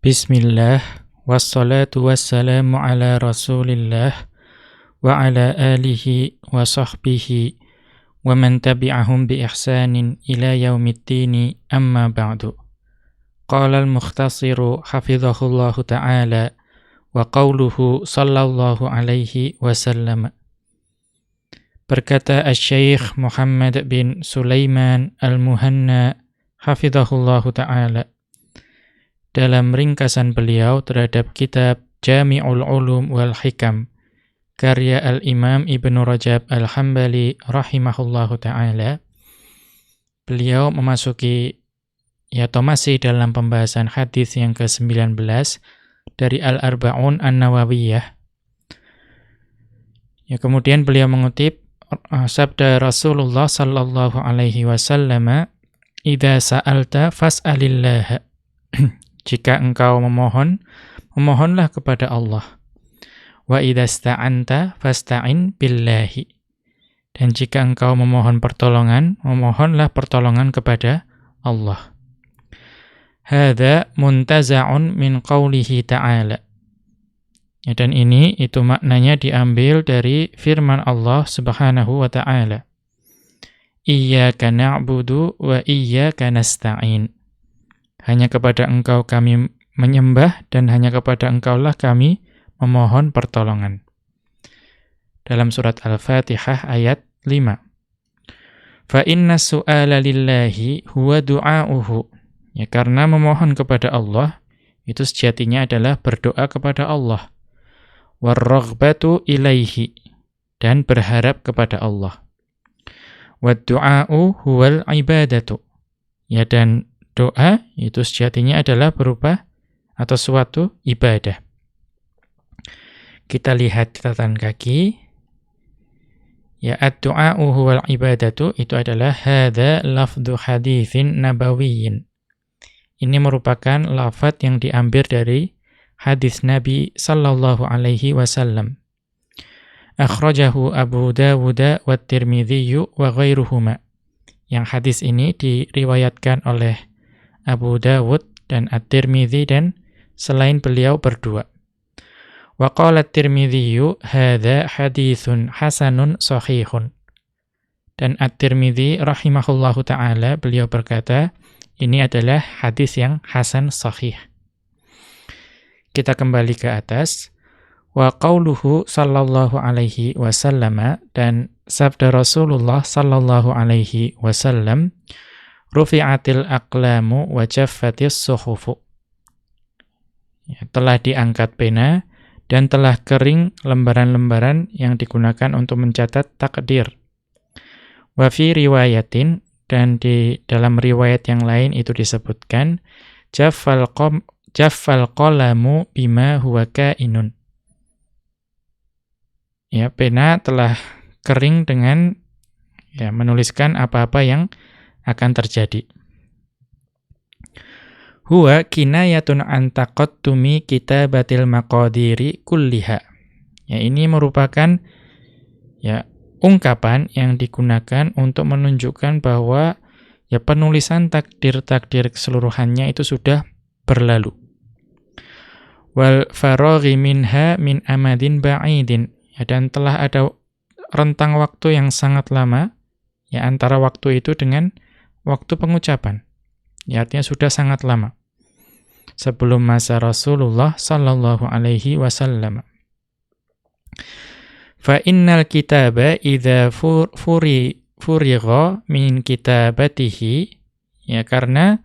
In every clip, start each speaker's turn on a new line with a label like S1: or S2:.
S1: Bismillah, wassalatu wassalamu ala rasulillah, wa ala alihi wa sahbihi, wa man tabi'ahum bi ihsanin ila yaumiddini amma ba'du. Qala al-mukhtasiru hafidhahullahu ta'ala, wa qawluhu sallallahu alaihi wasallam. Berkata Asy-Syaikh Muhammad bin Sulaiman Al-Muhanna hafidhahullahu ta'ala, dalam ringkasan beliau terhadap kitab Jami'ul Ulum wal Hikam karya Al-Imam Ibnu Rajab Al-Hambali rahimahullahu ta'ala, beliau memasuki atau masih dalam pembahasan hadis yang ke-19 dari Al-Arba'un An-Nawawiyah. Kemudian beliau mengutip sabda Rasulullah sallallahu alaihi wasallam, "Idza sa'alta fas'alillah." Jika engkau memohon, memohonlah kepada Allah. Wa idza sta'anta fasta'in billahi. Dan jika engkau memohon pertolongan, memohonlah pertolongan kepada Allah. Hadza muntaza'un min qawlihi ta'ala. Dan itu maknanya diambil dari firman Allah Subhanahu wa ta'ala. Iyyaka na'budu wa iyyaka nasta'in. Hanya kepada engkau kami menyembah dan hanya kepada engkaulah kami memohon pertolongan. Dalam surat Al-Fatihah ayat 5. Fa inna su'ala lillahi huwa du'a'uhu. Karena memohon kepada Allah itu sejatinya adalah berdoa kepada Allah. War-raghbatu ilaihi, dan berharap kepada Allah. Wad-du'a'u huwal ibadatu. Dan doa itu sejatinya adalah berupa atau suatu ibadah. Kita lihat catatan kaki. Ad-du'a'u huwal ibadatu itu adalah hadza lafdhu haditsin nabawiyyin. Ini merupakan lafaz yang diambil dari hadis Nabi sallallahu alaihi wasallam. Akhrajahu Abu Dawud wa Tirmidzi wa ghairuhuma. Yang hadis ini diriwayatkan oleh Abu Dawud dan At-Tirmidzi dan selain beliau berdua. Wa qala At-Tirmidzi hadza haditsun hasanun shahihun. Dan At-Tirmidzi rahimahullahu taala beliau berkata, ini adalah hadis yang hasan sahih. Kita kembali ke atas. Wa qauluhu sallallahu alaihi wasallam, dan sabda Rasulullah sallallahu alaihi wasallam, rufi'atil aqlamu wa jaffatis suhufu. Telah diangkat pena dan telah kering lembaran-lembaran yang digunakan untuk mencatat takdir. Wa fi riwayatin, dan di dalam riwayat yang lain itu disebutkan jaffal qalamu bima huwa kainun. Pena telah kering dengan menuliskan apa-apa yang akan terjadi. Huwa kinayatun an taqattumi kitabatil maqadiri kulliha. Ini merupakan ungkapan yang digunakan untuk menunjukkan bahwa penulisan takdir-takdir keseluruhannya itu sudah berlalu. Wal faraghi minha min amadin ba'idin. Dan telah ada rentang waktu yang sangat lama antara waktu itu dengan waktu pengucapan. Artinya sudah sangat lama. Sebelum masa Rasulullah sallallahu alaihi wasallam. Fa innal kitaba idza furigha min kitabatihi, karena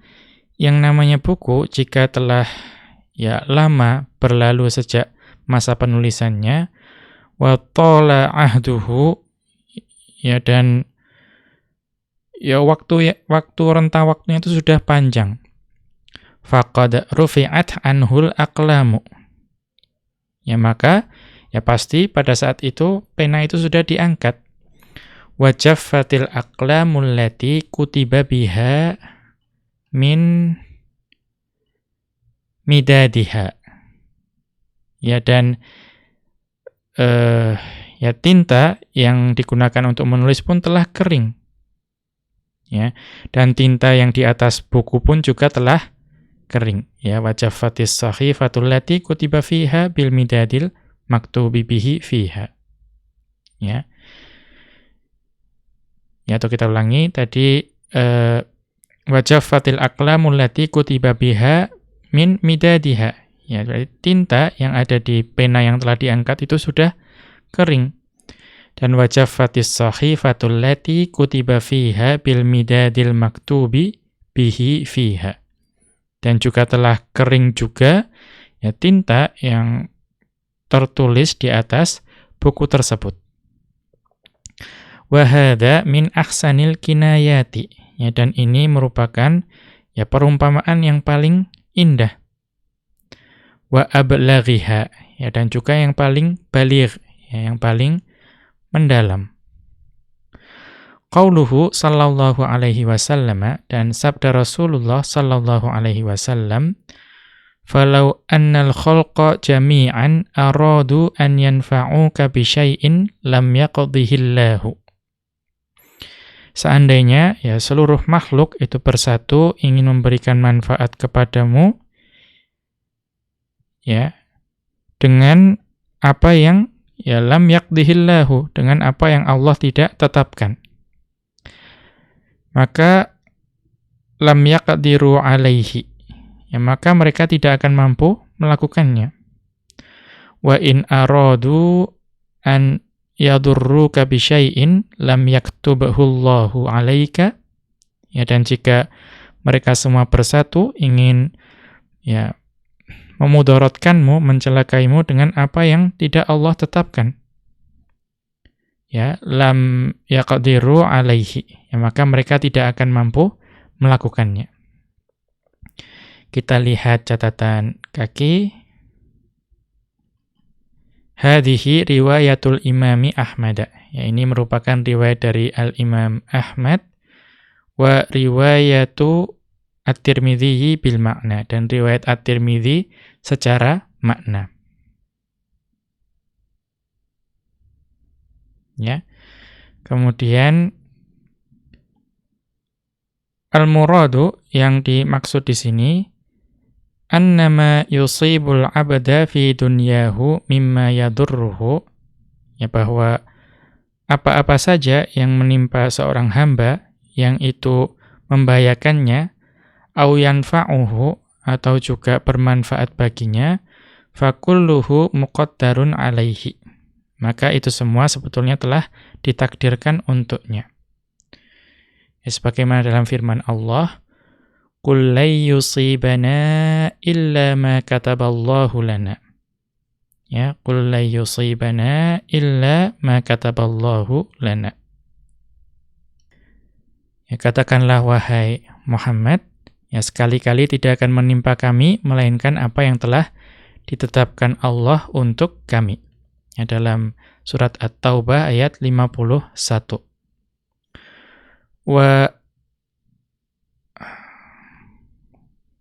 S1: yang namanya buku jika telah lama berlalu sejak masa penulisannya, wa tala ahduhu, dan waktu rentang waktunya itu sudah panjang. Faqad rufi'at anhul aqlamu. Maka pasti pada saat itu pena itu sudah diangkat. Wa jaffatil aqlamul lati kutiba biha min midadiha. Dan tinta yang digunakan untuk menulis pun telah kering. Dan tinta yang di atas buku pun juga telah kering. Ya, wa jaffatis sahifatul lati kutiba fiha bil midadil maktubi bihi fiha. Ya. Ya, atau kita ulangi tadi wa jaffatil aqlamul lati kutiba biha min midadiha. Ya, berarti tinta yang ada di pena yang telah diangkat itu sudah kering. Dan wa jaffatis sahifatul lati kutiba fiha bil midadil maktubi bihi fiha. Dan juga telah kering juga ya tinta yang tertulis di atas buku tersebut. Wa hadza min ahsanil kinayati. Ya, dan ini merupakan ya perumpamaan yang paling indah. Wa ablaghiha, ya, dan juga yang paling baligh, ya, yang paling mendalam. Qauluhu sallallahu alaihi wasallam, dan sabda Rasulullah sallallahu alaihi wasallam, falau annal khalqa jami'an aradu an yanfa'uka bi syai'in lam yaqdihillahu. Seandainya ya seluruh makhluk itu bersatu ingin memberikan manfaat kepadamu ya dengan apa yang ya lam yaqdihillahu, dengan apa yang Allah tidak tetapkan, maka lam yaqdiru alaihi, ya maka mereka tidak akan mampu melakukannya. Wa in aradu an yadurruka bi syai'in lam yaktubhu Allahu 'alaika, ya, dan jika mereka semua bersatu ingin ya memudaratkanmu, mencelakaimu dengan apa yang tidak Allah tetapkan, ya lam yaqdiru 'alaihi, ya maka mereka tidak akan mampu melakukannya. Kita lihat catatan kaki. Hadhihi riwayatul Imami Ahmad. Ya, ini merupakan riwayat dari Al-Imam Ahmad, wa riwayatu At-Tirmidzi bil makna, dan riwayat At-Tirmidzi secara makna. Ya. Kemudian al-muradu yang dimaksud di sini annama yusibul abda fi dunyahu mimma yadurruhu, ya, bahwa apa-apa saja yang menimpa seorang hamba yang itu membahayakannya, au yanfa'uhu, atau juga bermanfaat baginya, fakulluhu muqaddarun alaihi, maka itu semua sebetulnya telah ditakdirkan untuknya. Ya, sebagaimana dalam firman Allah, qul la yusibana illa ma kataballahu lana. Ya, qul la yusibana illa ma kataballahu lana. Ya, katakanlah wahai Muhammad, ya sekali-kali tidak akan menimpa kami melainkan apa yang telah ditetapkan Allah untuk kami. Ya, dalam surat At-Taubah ayat 51. Wa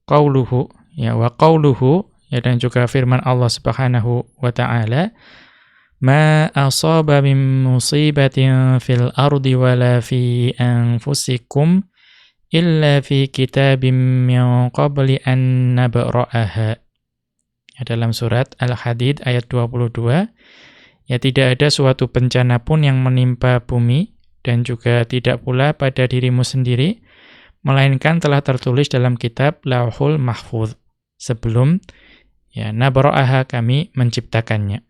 S1: qauluhu, ya, wa qauluhu, ya, dan juga firman Allah Subhanahu wa taala, ma asaba min musibatin fil ardi wala fi anfusikum illa fi kitabim min qabli an nabra'aha. Ya, dalam surat Al-Hadid ayat 22, ya, tidak ada suatu bencana pun yang menimpa bumi dan juga tidak pula pada dirimu sendiri melainkan telah tertulis dalam kitab Lauhul Mahfuz sebelum ya nabra'aha, kami menciptakannya.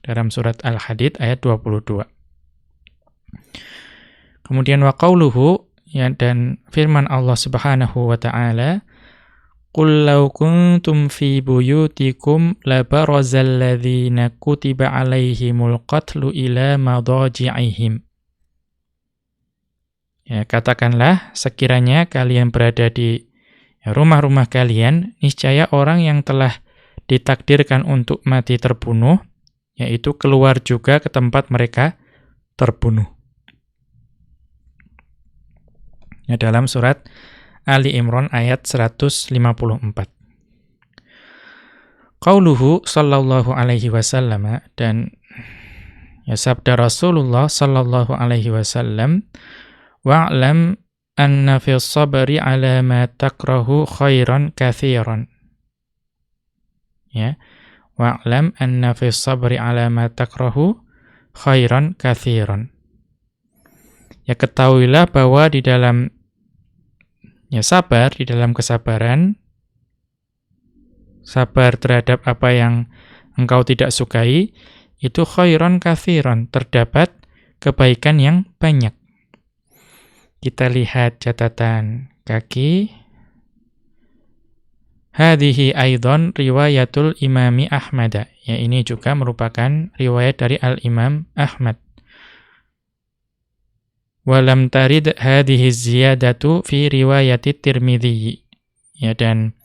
S1: Dalam surat Al-Hadid ayat 22. Kemudian wa qauluhu, ya, dan firman Allah Subhanahu wa taala, qul law kuntum fi buyutikum labarazal ladzina kutiba alaihimul qatlu ila madaji'ihim. Ya, katakanlah sekiranya kalian berada di rumah-rumah kalian, niscaya orang yang telah ditakdirkan untuk mati terbunuh, yaitu keluar juga ke tempat mereka terbunuh. Ya, dalam surat Ali Imran ayat 154. Qauluhu sallallahu alaihi wasallam, dan ya sabda Rasulullah sallallahu alaihi wasallam, wa'lam anna fis sabri ala ma takrahu khairan katsiran. Ya. Wa'lam anna fis sabri ala ma takrahu khairan katsiran. Ya, ketahuilah bahwa di dalam sabar, di dalam kesabaran, sabar terhadap apa yang engkau tidak sukai, itu khairan katsiran, terdapat kebaikan yang banyak. Kita lihat catatan kaki. Hadhihi aidan riwayatul Imami Ahmad. Ya, ini juga merupakan riwayat dari Al-Imam Ahmad. Walam tarid hadhihi ziyadatu fi riwayati Tirmidzi. Ya, dan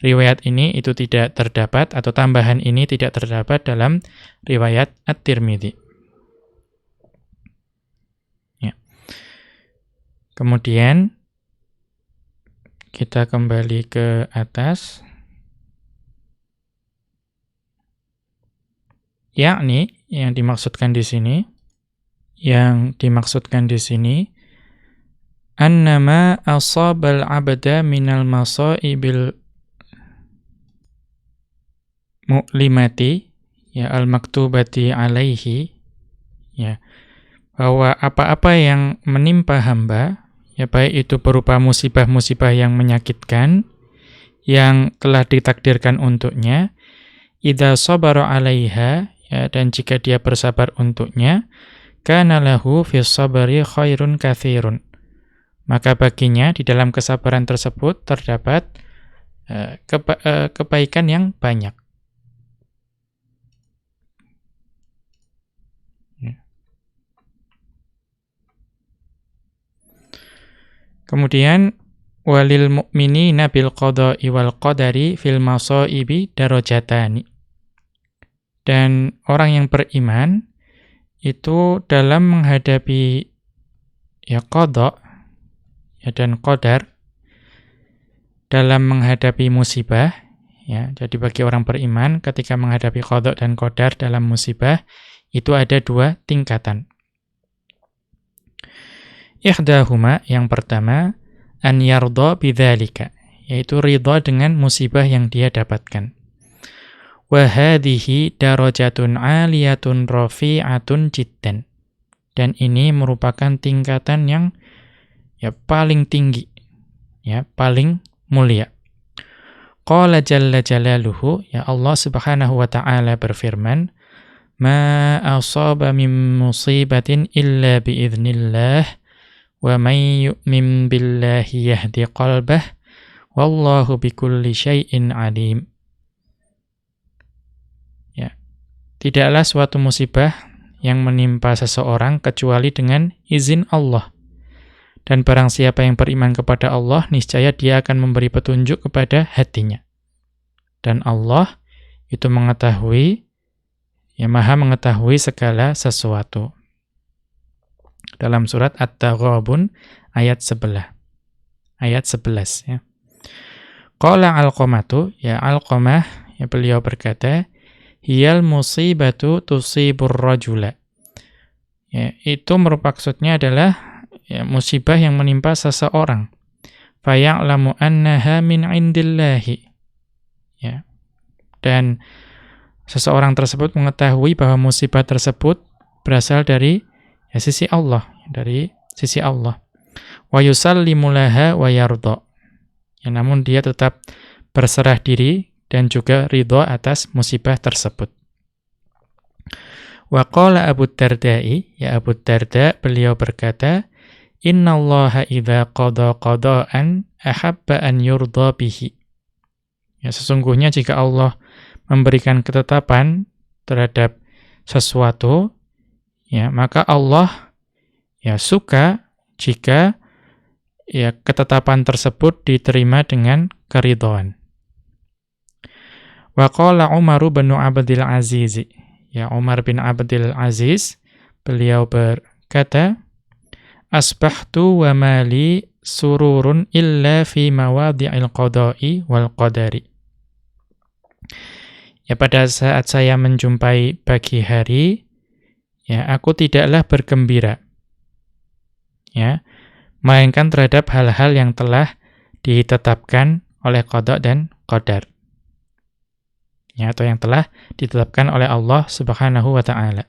S1: riwayat ini itu tidak terdapat, atau tambahan ini tidak terdapat dalam riwayat At-Tirmidzi. Ya. Kemudian kita kembali ke atas. Yakni yang dimaksudkan di sini, annama asabal abda minal masaibil mu'limati, ya, al-maktubati alaihi, ya, bahwa apa-apa yang menimpa hamba, ya, baik itu berupa musibah-musibah yang menyakitkan, yang telah ditakdirkan untuknya, idza sabara 'alaiha, ya, dan jika dia bersabar untuknya, kana lahu fis sabri khairun katsirun. Maka baginya di dalam kesabaran tersebut terdapat kebaikan yang banyak. Kemudian walil mu'minina bil qada'i wal qadari fil masaibi darajatani. Dan orang yang beriman itu dalam menghadapi qada, ya, dan qadar, dalam menghadapi musibah, ya. Jadi bagi orang beriman ketika menghadapi qada dan qadar dalam musibah itu ada dua tingkatan. Ihdahuma, yang pertama, an yardha bidzalika, yaitu ridha dengan musibah yang dia dapatkan. Wa hadhihi darajatun 'aliyatun rafi'atun jiddan. Dan ini merupakan tingkatan yang paling tinggi, ya, paling mulia. Qala jalla jalaluhu, ya, Allah Subhanahu wa ta'ala berfirman, ma asaba min musibatin illa biiznillah. Wa may yu'min billahi yahdi qalbah wallahu bikulli syai'in alim. Ya. Tidaklah suatu musibah yang menimpa seseorang kecuali dengan izin Allah. Dan barang siapa yang beriman kepada Allah, niscaya dia akan memberi petunjuk kepada hatinya. Dan Allah itu mengetahui, ya, Maha mengetahui segala sesuatu. Dalam surat At-Taghabun ayat 11. Ya. Qala Alqamatu, ya, Alqamah, ya, beliau berkata, hiyal musibatu tusibur rajula. Ya, itu maksudnya adalah, ya, musibah yang menimpa seseorang. Faya'lamu annaha min indillahi. Ya. Dan seseorang tersebut mengetahui bahwa musibah tersebut berasal dari, ya, sisi Allah, dari sisi Allah. Wa yusallimu laha wa yardha. Ya, namun dia tetap berserah diri dan juga ridha atas musibah tersebut. Wa qala Abu Darda'i, ya, Abu Darda beliau berkata, innallaha idza qada qada'an ahabba an yurdha bihi. Ya, sesungguhnya jika Allah memberikan ketetapan terhadap sesuatu, ya, maka Allah, ya, suka jika, ya, ketetapan tersebut diterima dengan keridhaan. Wa qala Umar bin Abdul Aziz, ya, Umar bin Abdul Aziz beliau berkata, asbahtu wa mali sururun illa fi mawadhi'il qada'i wal qadari. Ya, pada saat saya menjumpai pagi hari, ya, aku tidaklah bergembira, ya, melainkan terhadap hal-hal yang telah ditetapkan oleh qada dan qadar. Ya, atau yang telah ditetapkan oleh Allah Subhanahu wa taala.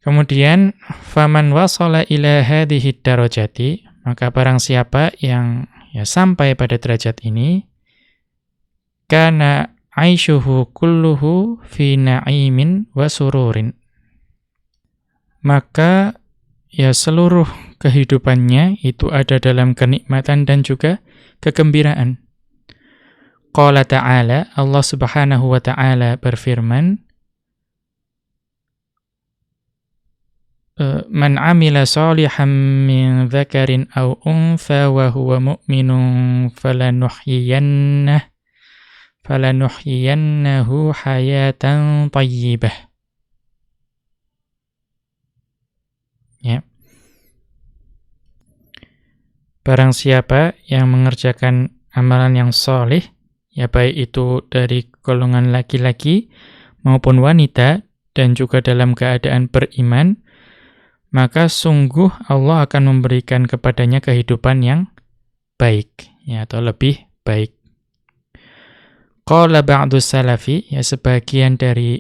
S1: Kemudian faman wasala ila hadhihi darajati, maka barang siapa yang sampai pada derajat ini, kana aishuhu kulluhu fi na'imin wa sururin. Maka seluruh kehidupannya itu ada dalam kenikmatan dan juga kegembiraan. Qala ta'ala, Allah Subhanahu wa ta'ala berfirman, man 'amila shalihan min dzakarin aw untha wa huwa mu'minun falanuhyiyannahu hayatan thayyibah. Ya. Barang siapa yang mengerjakan amalan yang sholih, baik itu dari golongan laki-laki maupun wanita dan juga dalam keadaan beriman, maka sungguh Allah akan memberikan kepadanya kehidupan yang baik, atau lebih baik. Qala ba'du salafi, sebagian dari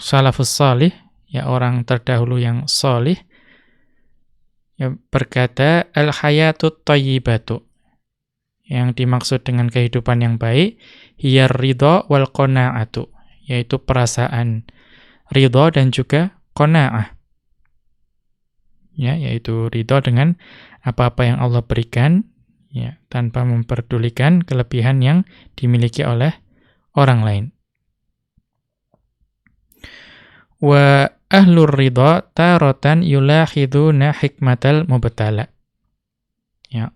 S1: salafus salih, orang terdahulu yang salih, berkata al-hayatut thayyibatu. Yang dimaksud dengan kehidupan yang baik, hiyar ridha wal qanaa'atu, yaitu perasaan ridha dan juga qanaa'ah. Yaitu ridha dengan apa-apa yang Allah berikan, tanpa memperdulikan kelebihan yang dimiliki oleh orang lain. Wa ahlur ridha taratan yulakhiduna hikmatal mubtala.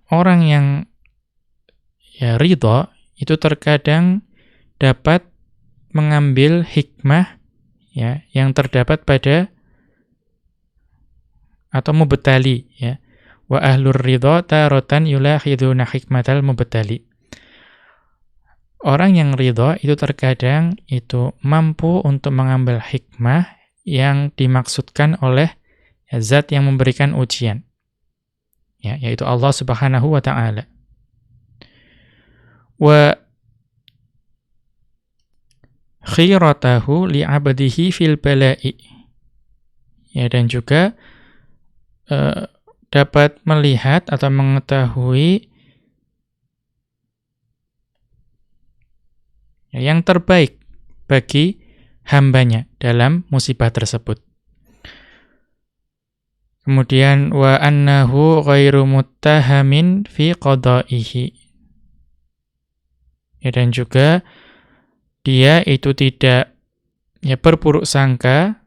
S1: Orang yang ridha itu terkadang dapat mengambil hikmah yang terdapat pada atau mubtali, wa ahlur ridha taratan yulakhiduna hikmatal mubtali. Orang yang ridha itu terkadang itu mampu untuk mengambil hikmah yang dimaksudkan oleh zat yang memberikan ujian, yaitu Allah Subhanahu wa ta'ala. Wa khiratahu li'abdihi fil bala'i, dan juga dapat melihat atau mengetahui yang terbaik bagi hambanya dalam musibah tersebut. Kemudian wa annahu ghairu muttahamin fi qada'ihi, dan juga dia itu tidak berburuk sangka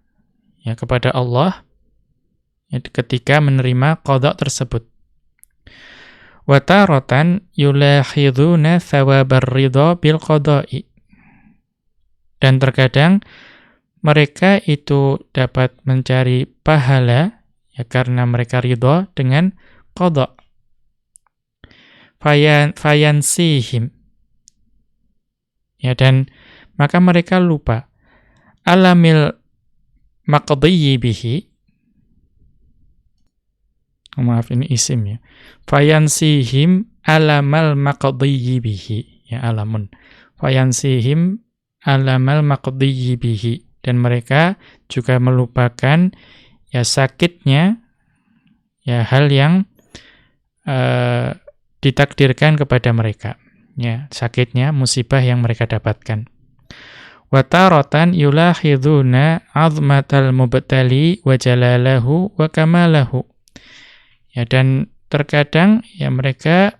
S1: kepada Allah ketika menerima qada tersebut. Wa taratan yulakhiduna thawabar ridha bil qada'i, dan terkadang mereka itu dapat mencari pahala karena mereka ridha dengan qada. Fayansihim, dan maka mereka lupa alamil maqdiyyi bihi. Maaf, ini isim fayansihim alamal maqdiyyi bihi, alamun. Fayansihim alamal maqdiyyi bihi, dan mereka juga melupakan sakitnya hal yang ditakdirkan kepada mereka, sakitnya musibah yang mereka dapatkan. Wa taratan yulakhiduna 'azmatal mubtali wa jalalahu wa kamalahu, dan terkadang mereka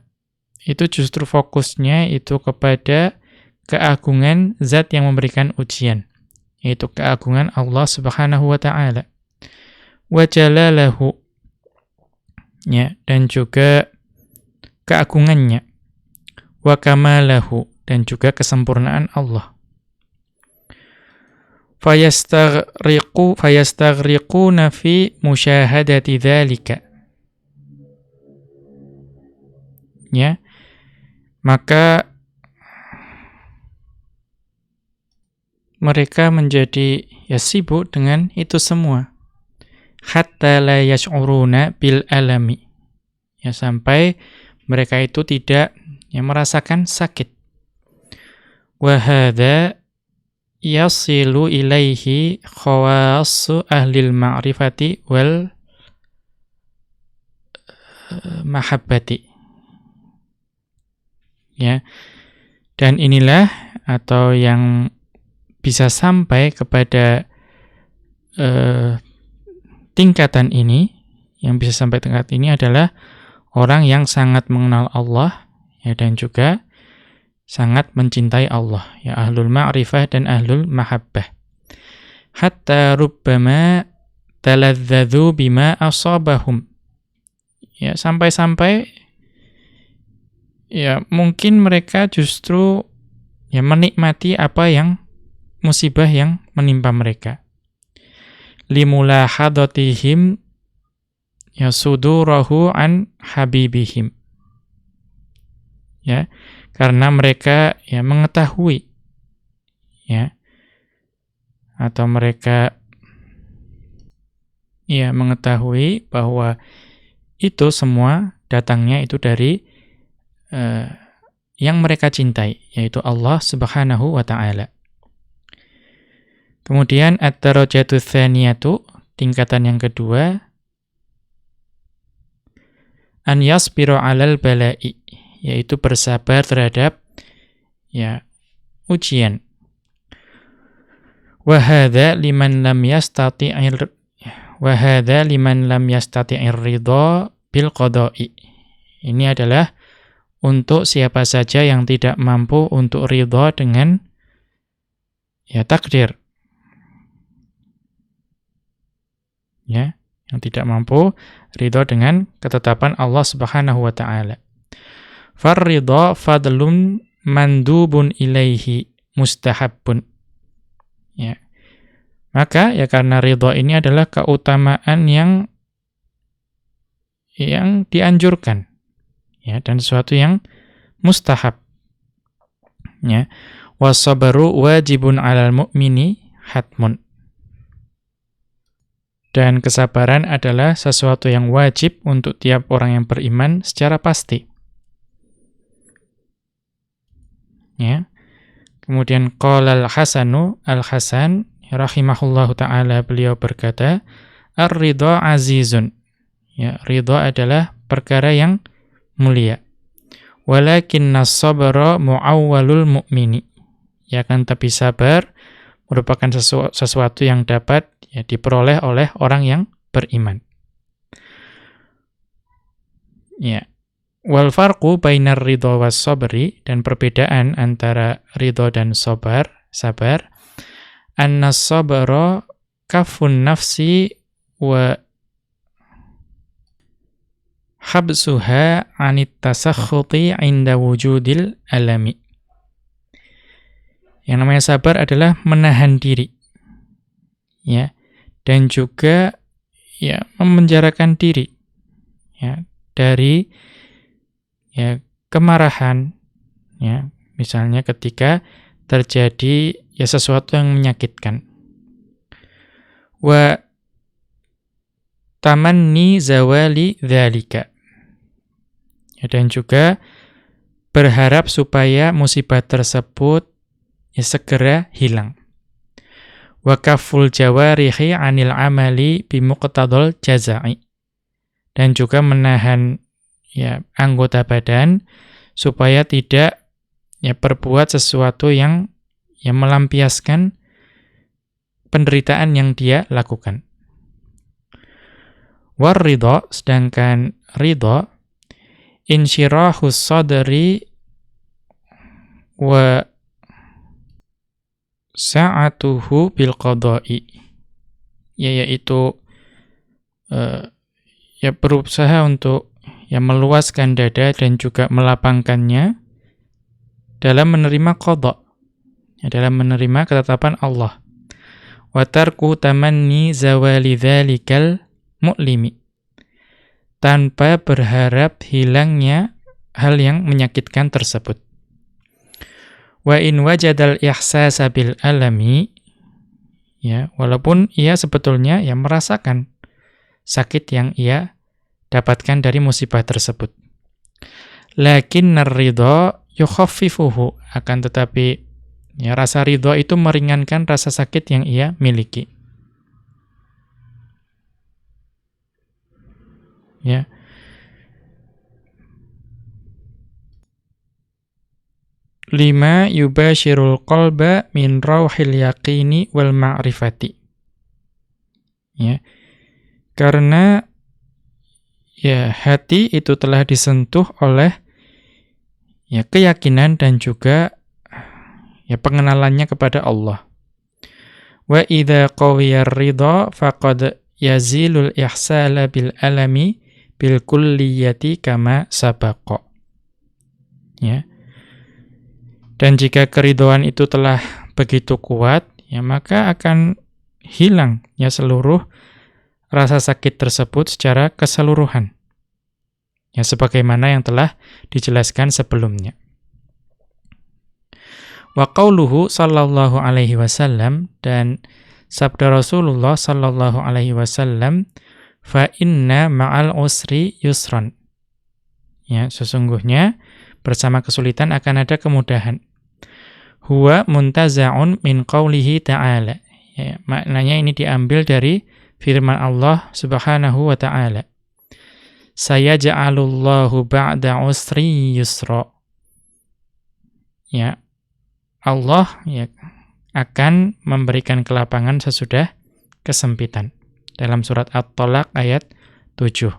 S1: itu justru fokusnya itu kepada keagungan zat yang memberikan ujian, yaitu keagungan Allah Subhanahu wa ta'ala. Wa jalalahu, dan juga keagungannya. Wa kamalahu, dan juga kesempurnaan Allah. Fayastaghriquna fi musyahadati dzalika. Maka mereka menjadi sibuk dengan itu semua, hatta la yash'uruna bil alami. Ya, sampai mereka itu tidak merasakan sakit. Wa hadza yasilu ilaihi khawassu ahlil ma'rifati wal mahabbati. Ya. Dan inilah atau yang bisa sampai kepada tingkatan ini, yang bisa sampai tingkat ini adalah orang yang sangat mengenal Allah, ya, dan juga sangat mencintai Allah, ya, ahlul ma'rifah dan ahlul mahabbah. Hatta rubbama taladzadzu bima asabahum. Ya, sampai-sampai ya mungkin mereka justru ya menikmati apa yang musibah yang menimpa mereka. Limulahadatihim ya sudurahu an habibihim. Ya, karena mereka ya mengetahui, ya, atau mereka ya mengetahui bahwa itu semua datangnya itu dari yang mereka cintai, yaitu Allah Subhanahu wa ta'ala. Kemudian at-darajatu tsaniyatu, tingkatan yang kedua, an yasbiru 'alal bala'i, yaitu bersabar terhadap ya ujian. Wa hadza liman lam yastati'ir ridha bil qada'i. Ini adalah untuk siapa saja yang tidak mampu untuk ridha dengan ya takdir. Ya, yang tidak mampu ridha dengan ketetapan Allah Subhanahu wa ta'ala. Farridha fadlun mandubun ilaihi mustahabbun. Ya. Maka ya karena ridha ini adalah keutamaan yang dianjurkan, ya, dan sesuatu yang mustahab. Ya. Wasabru wajibun 'alal mu'mini hatmun. Dan kesabaran adalah sesuatu yang wajib untuk tiap orang yang beriman secara pasti. Ya. Kemudian qala al-Hasanu, Al-Hasan rahimahullahu taala, beliau berkata, ar-ridha azizun. Ya, ridha adalah perkara yang mulia. Walakinnas sabra muawwalul mu'mini. Ya kan, tapi sabar merupakan sesuatu yang dapat ya diperoleh oleh orang yang beriman. Ya. Wal farqu bainar ridha was sabri, dan perbedaan antara ridha dan sabar, annas sabra kafun nafsi wa habsuha 'anit tasakhuti 'inda wujudil alami. Yang namanya sabar adalah menahan diri, ya, dan juga ya memenjarakan diri ya dari ya kemarahan, ya, misalnya ketika terjadi ya sesuatu yang menyakitkan. Wa tamanni zawali dzalika. Ya, dan juga berharap supaya musibah tersebut ya segera hilang. Wa kaful jawarihi 'anil amali bimuqtadal jaza'i. Dan juga menahan ya anggota badan supaya tidak ya berbuat sesuatu yang melampiaskan penderitaan yang dia lakukan. War ridha, sedangkan ridha insyirahus sadri wa sa'atuhu bil qada'i, yaitu ya berusaha untuk ya meluaskan dada dan juga melapangkannya dalam menerima qada, ya, dalam menerima ketetapan Allah. Wa tarku tamanni zawali dzalikal mu'limi, tanpa berharap hilangnya hal yang menyakitkan tersebut. Wa in wajadal ihsasa bil alami, ya, walaupun ia sebetulnya ya merasakan sakit yang ia dapatkan dari musibah tersebut. Lakinnar ridha yukhaffifuhu, akan tetapi ya, rasa ridha itu meringankan rasa sakit yang ia miliki. Ya. Lima yubashirul qalba min rauhil yaqini wal ma'rifati. Ya. Karena ya hati itu telah disentuh oleh ya keyakinan dan juga ya pengenalannya kepada Allah. Wa idza qawiyar ridha faqad yazilul ihsala bil alami bil kulliyati kama sabaqa. Ya. Dan jika keridhaan itu telah begitu kuat, ya maka akan hilang ya seluruh rasa sakit tersebut secara keseluruhan. Ya sebagaimana yang telah dijelaskan sebelumnya. Wa qauluhu sallallahu alaihi wasallam, dan sabda Rasulullah sallallahu alaihi wasallam, fa inna ma'al usri yusran. Ya, sesungguhnya bersama kesulitan akan ada kemudahan. Huwa muntaza'un min qawlihi ta'ala. Ya, maknanya ini diambil dari firman Allah Subhanahu wa ta'ala. Sayaj'alullahu ba'da usri yusra. Ya, Allah ya akan memberikan kelapangan sesudah kesempitan. Dalam surat At-Talaq ayat 7.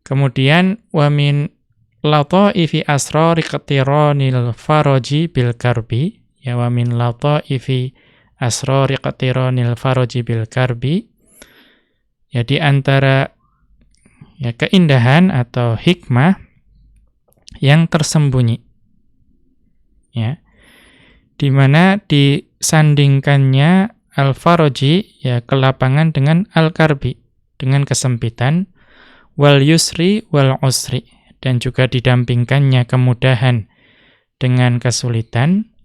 S1: Kemudian wa min lataifi asrari qatiranil faraji bil karbi, ya wa min lataifi asrari qatiranil faraji bil karbi, ya di antara ya keindahan atau hikmah yang tersembunyi, ya di mana disandingkannya al-faraji ya kelapangan dengan al-karbi, dengan kesempitan, wal yusri wal usri, dan juga didampingkannya kemudahan dengan kesulitan.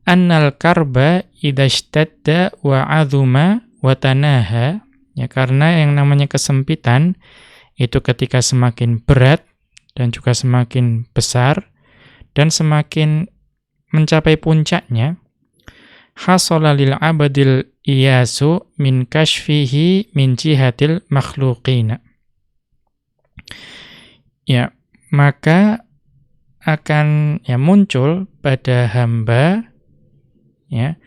S1: Annal karba idza ishtadda wa 'azuma wa tanaha, ya karena yang namanya kesempitan itu ketika semakin berat dan juga semakin besar dan semakin mencapai puncaknya, hasala lil 'abdil iyasu min kashfihi min jihatil makhluqina. Ya, maka akan ya muncul pada hamba ya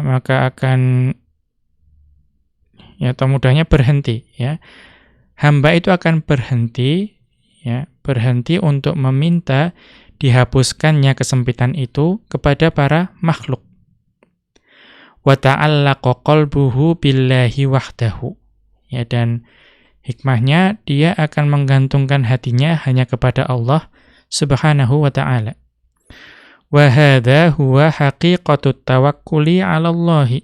S1: maka akan ya atau mudahnya berhenti ya. Hamba itu akan berhenti untuk meminta dihapuskannya kesempitan itu kepada para makhluk. Wa ta'allaqa qalbuhu billahi wahdahu. Ya, dan hikmahnya dia akan menggantungkan hatinya hanya kepada Allah Subhanahu wa ta'ala. Wa hadha huwa haqiqatut tawakkuli 'ala Allah.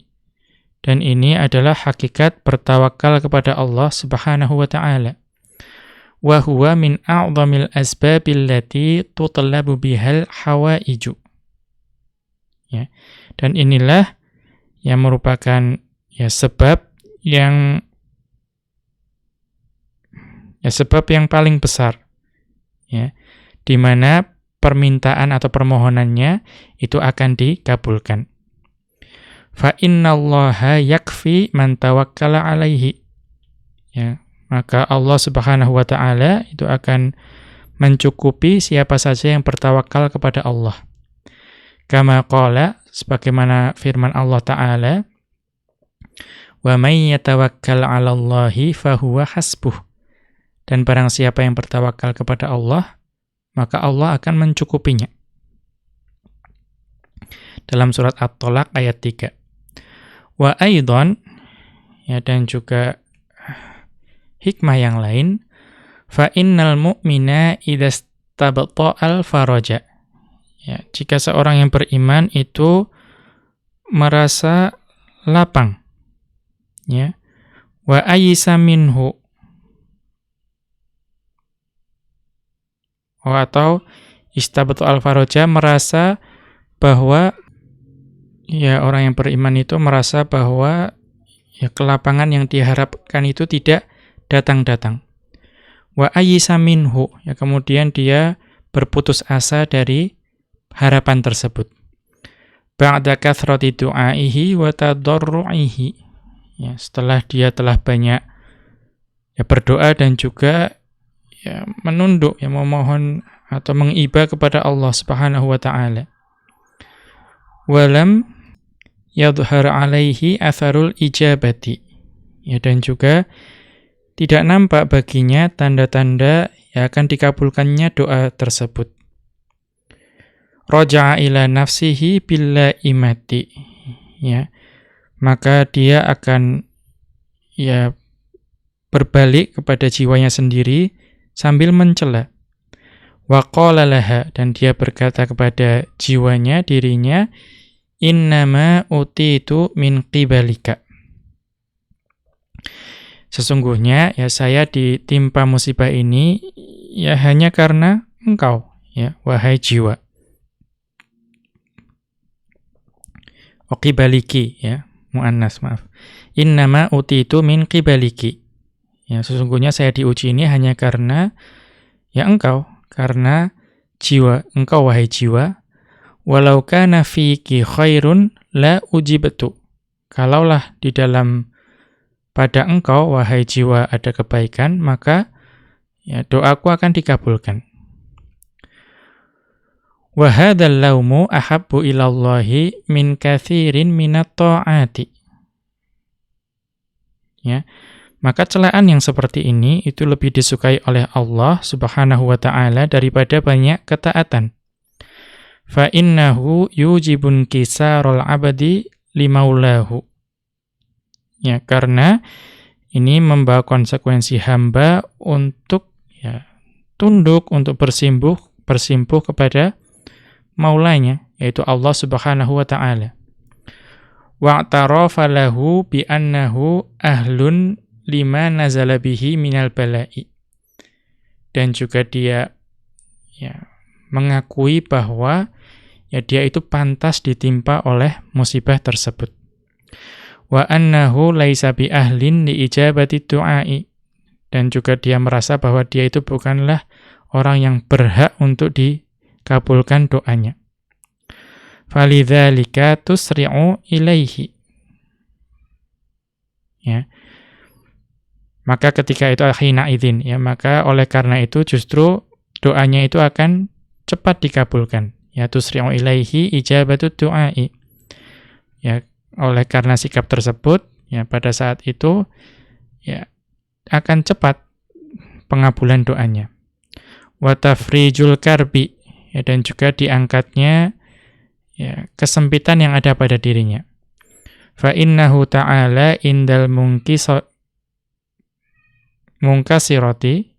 S1: Dan ini adalah hakikat bertawakal kepada Allah Subhanahu wa ta'ala. Wa huwa min a'dhamil asbabil lati tutlabu bihal hawaiju. Ya. Dan inilah yang merupakan ya sebab yang paling besar, ya, di mana permintaan atau permohonannya itu akan dikabulkan. Fa innallaha yakfi man tawakkala alaihi. Ya, maka Allah Subhanahu wa ta'ala itu akan mencukupi siapa saja yang bertawakal kepada Allah. Kama qala, sebagaimana firman Allah Ta'ala, wa may yatawakkal 'alallahi fahuwa hasbuh. Dan barang siapa yang bertawakal kepada Allah, maka Allah akan mencukupinya. Dalam surat At-Talaq ayat 3. Wa aidan, ya, dan juga hikmah yang lain, fa innal mu'mina idza istabta'al faraja. Ya, jika seorang yang beriman itu merasa lapang, ya, wa ayisa minhu, atau istabta'al faraja, merasa bahwa ya orang yang beriman itu merasa bahwa ya kelapangan yang diharapkan itu tidak datang-datang. Wa ayyisa minhu, ya kemudian dia berputus asa dari harapan tersebut. Ba'da kathrati du'aihi wa tadarru'ihi. Ya, setelah dia telah banyak ya berdoa dan juga ya menunduk, ya memohon atau mengiba kepada Allah Subhanahu wa taala. Walam yadhhar alaihi atharul ijabati. Ya, dan juga tidak nampak baginya tanda-tanda yang akan dikabulkannya doa tersebut. Raja'a ila nafsihi bila imati. Ya, maka dia akan ya berbalik kepada jiwanya sendiri sambil mencela. Wa qala laha, dan dia berkata kepada jiwanya, dirinya, innama utitu min qibalika. Sesungguhnya ya saya ditimpa musibah ini ya hanya karena engkau, ya wahai jiwa. Qibaliki, ya muannas, maaf. Innama utitu min qibaliki. Ya sesungguhnya saya diuji ini hanya karena ya engkau, karena jiwa engkau wahai jiwa. Walau kana fiki khairun la ujibtu. Kalaulah di dalam pada engkau wahai jiwa ada kebaikan, maka ya doaku akan dikabulkan. Wa hadzal laumu ahabbu ilallahi min katsirin minat ta'ati. Ya, maka celaan yang seperti ini itu lebih disukai oleh Allah Subhanahu wa taala daripada banyak ketaatan. Fa innahu yujibun kisarul abdi limaulahu. Ya, karena ini membawa konsekuensi hamba untuk ya tunduk, untuk bersimpuh kepada maulanya, yaitu Allah Subhanahu wa taala. Wa'tarafa lahu bi annahu ahlun lima nazala bihi minal bala'i. Dan juga dia ya mengakui bahwa ya dia itu pantas ditimpa oleh musibah tersebut. Wa annahu laisa bi ahlin li ijabati du'ai. Dan juga dia merasa bahwa dia itu bukanlah orang yang berhak untuk dikabulkan doanya. Falidzalika tusri'u ilaihi. Ya. Maka ketika itu hina idzin, ya maka oleh karena itu justru doanya itu akan cepat dikabulkan. Ya tusri'u ilaihi ijabatu du'ai. Ya, oleh karena sikap tersebut, ya pada saat itu ya akan cepat pengabulan doanya. Wa tafrijul karbi, ya dan juga diangkatnya ya kesempitan yang ada pada dirinya. Fa innahu ta'ala indal munkasirati,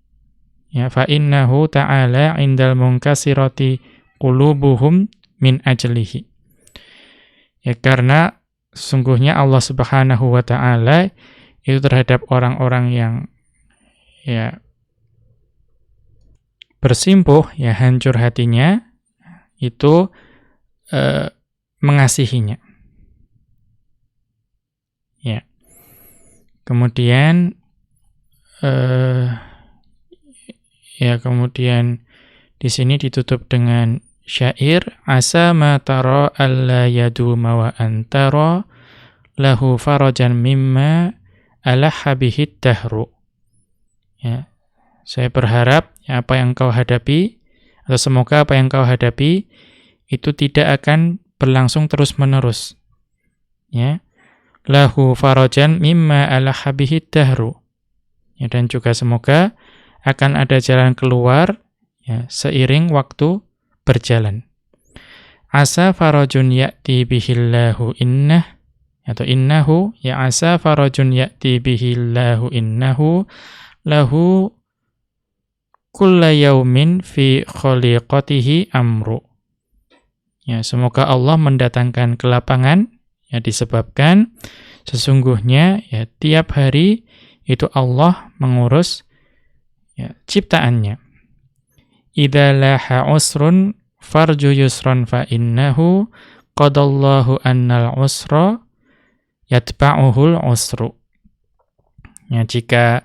S1: ya fa innahu ta'ala indal munkasirati qulubuhum min ajlihi. Ya karena sesungguhnya Allah Subhanahu wa taala itu terhadap orang-orang yang ya bersimpuh, ya hancur hatinya, itu mengasihinya. Ya. Kemudian kemudian di sini ditutup dengan syair, asa ma tara alla yaduma wa antara lahu farajan mimma alaha bihi dahru. Ya. Saya berharap ya, apa yang kau hadapi, atau semoga apa yang kau hadapi itu tidak akan berlangsung terus-menerus. Ya. Lahu farajan mimma alaha bihi dahru. Ya, dan juga semoga akan ada jalan keluar ya, seiring waktu berjalan. Asa farajun ya'ti bihillahu innah, atau innahu, ya asa farajun ya'ti bihillahu innahu lahu kulla yaumin fi khaliqatihi amru. Ya, semoga Allah mendatangkan kelapangan, ya disebabkan sesungguhnya ya tiap hari itu Allah mengurus ya ciptaannya. Idza laha usrun farju yusran fa innahu qadallahu annal usra yatba'uhul usru. Ya, jika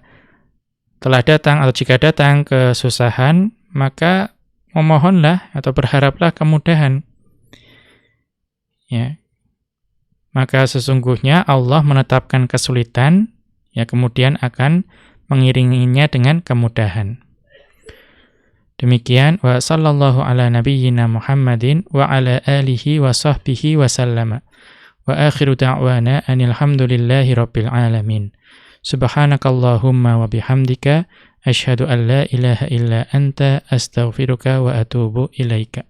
S1: telah datang atau jika datang kesusahan, maka memohonlah atau berharaplah kemudahan. Ya. Maka sesungguhnya Allah menetapkan kesulitan, ya kemudian akan mengiringinya dengan kemudahan. Demikian wa sallallahu ala nabiyyina Muhammadin wa ala alihi wa sahbihi wa sallama. Wa akhiru da'wana anil hamdulillahi rabbil alamin. Subhanakallahumma wa bihamdika asyhadu an la ilaha illa anta astaghfiruka wa atubu ilaika.